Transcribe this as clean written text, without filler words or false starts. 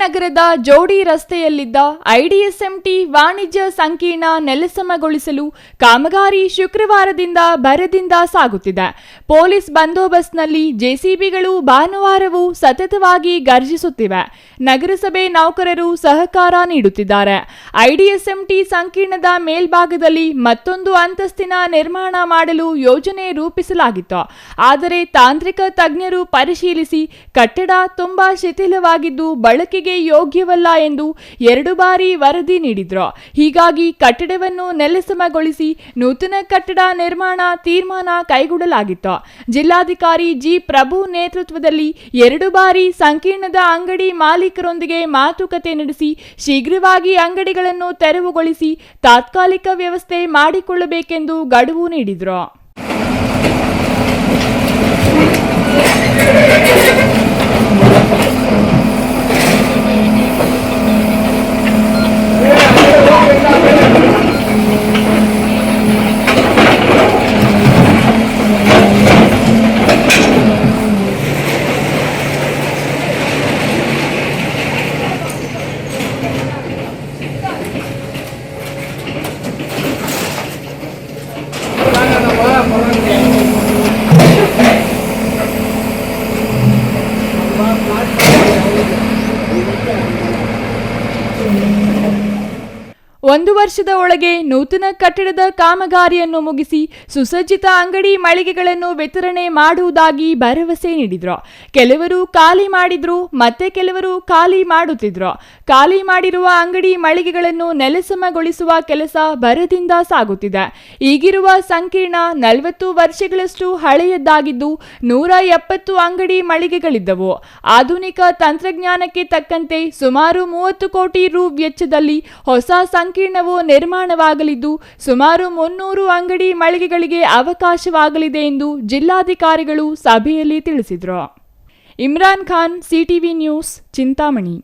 ನಗರದ ಜೋಡಿ ರಸ್ತೆಯಲ್ಲಿದ್ದ ಐಡಿಎಸ್ಎಂಟಿ ವಾಣಿಜ್ಯ ಸಂಕೀರ್ಣ ನೆಲಸಮಗೊಳಿಸಲು ಕಾಮಗಾರಿ ಶುಕ್ರವಾರದಿಂದ ಭರದಿಂದ ಸಾಗುತ್ತಿದೆ. ಪೊಲೀಸ್ ಬಂದೋಬಸ್ತ್ನಲ್ಲಿ ಜೆಸಿಬಿಗಳು ಭಾನುವಾರವೂ ಸತತವಾಗಿ ಗರ್ಜಿಸುತ್ತಿವೆ. ನಗರಸಭೆ ನೌಕರರು ಸಹಕಾರ ನೀಡುತ್ತಿದ್ದಾರೆ. ಐಡಿಎಸ್ಎಂಟಿ ಸಂಕೀರ್ಣದ ಮೇಲ್ಭಾಗದಲ್ಲಿ ಮತ್ತೊಂದು ಅಂತಸ್ತಿನ ನಿರ್ಮಾಣ ಮಾಡಲು ಯೋಜನೆ ರೂಪಿಸಲಾಗಿತ್ತು. ಆದರೆ ತಾಂತ್ರಿಕ ತಜ್ಞರು ಪರಿಶೀಲಿಸಿ ಕಟ್ಟಡ ತುಂಬಾ ಶಿಥಿಲವಾಗಿದ್ದು ಬಳಕೆಗೆ ಯೋಗ್ಯವಲ್ಲ ಎಂದು 2 ಬಾರಿ ವರದಿ ನೀಡಿದ್ರು. ಹೀಗಾಗಿ ಕಟ್ಟಡವನ್ನು ನೆಲಸಮಗೊಳಿಸಿ ನೂತನ ಕಟ್ಟಡ ನಿರ್ಮಾಣ ತೀರ್ಮಾನ ಕೈಗೊಳ್ಳಲಾಗಿತ್ತು. ಜಿಲ್ಲಾಧಿಕಾರಿ ಜಿ ಪ್ರಭು ನೇತೃತ್ವದಲ್ಲಿ 2 ಬಾರಿ ಸಂಕೀರ್ಣದ ಅಂಗಡಿ ಮಾಲೀಕರೊಂದಿಗೆ ಮಾತುಕತೆ ನಡೆಸಿ ಶೀಘ್ರವಾಗಿ ಅಂಗಡಿಗಳನ್ನು ತೆರವುಗೊಳಿಸಿ ತಾತ್ಕಾಲಿಕ ವ್ಯವಸ್ಥೆ ಮಾಡಿಕೊಳ್ಳಬೇಕೆಂದು ಗಡುವು ನೀಡಿದ್ರು. ಒಂದು ವರ್ಷದ ಒಳಗೆ ನೂತನ ಕಟ್ಟಡದ ಕಾಮಗಾರಿಯನ್ನು ಮುಗಿಸಿ ಸುಸಜ್ಜಿತ ಅಂಗಡಿ ಮಳಿಗೆಗಳನ್ನು ವಿತರಣೆ ಮಾಡುವುದಾಗಿ ಭರವಸೆ ನೀಡಿದ್ರು. ಕೆಲವರು ಖಾಲಿ ಮಾಡಿದ್ರು, ಮತ್ತೆ ಕೆಲವರು ಖಾಲಿ ಮಾಡುತ್ತಿದ್ರು. ಖಾಲಿ ಮಾಡಿರುವ ಅಂಗಡಿ ಮಳಿಗೆಗಳನ್ನು ನೆಲಸಮಗೊಳಿಸುವ ಕೆಲಸ ಭರದಿಂದ ಸಾಗುತ್ತಿದೆ. ಈಗಿರುವ ಸಂಕೀರ್ಣ 40 ವರ್ಷಗಳಷ್ಟು ಹಳೆಯದ್ದಾಗಿದ್ದು 170 ಅಂಗಡಿ ಮಳಿಗೆಗಳಿದ್ದವು. ಆಧುನಿಕ ತಂತ್ರಜ್ಞಾನಕ್ಕೆ ತಕ್ಕಂತೆ ಸುಮಾರು 30 ಕೋಟಿ ರು ವೆಚ್ಚದಲ್ಲಿ ಹೊಸ ಸಂಕೀರ್ಣವು ನಿರ್ಮಾಣವಾಗಲಿದ್ದು ಸುಮಾರು 300 ಅಂಗಡಿ ಮಳಿಗೆಗಳಿಗೆ ಅವಕಾಶವಾಗಲಿದೆ ಎಂದು ಜಿಲ್ಲಾಧಿಕಾರಿಗಳು ಸಭೆಯಲ್ಲಿ ತಿಳಿಸಿದರು. Imran Khan, CTV news, Chintamani.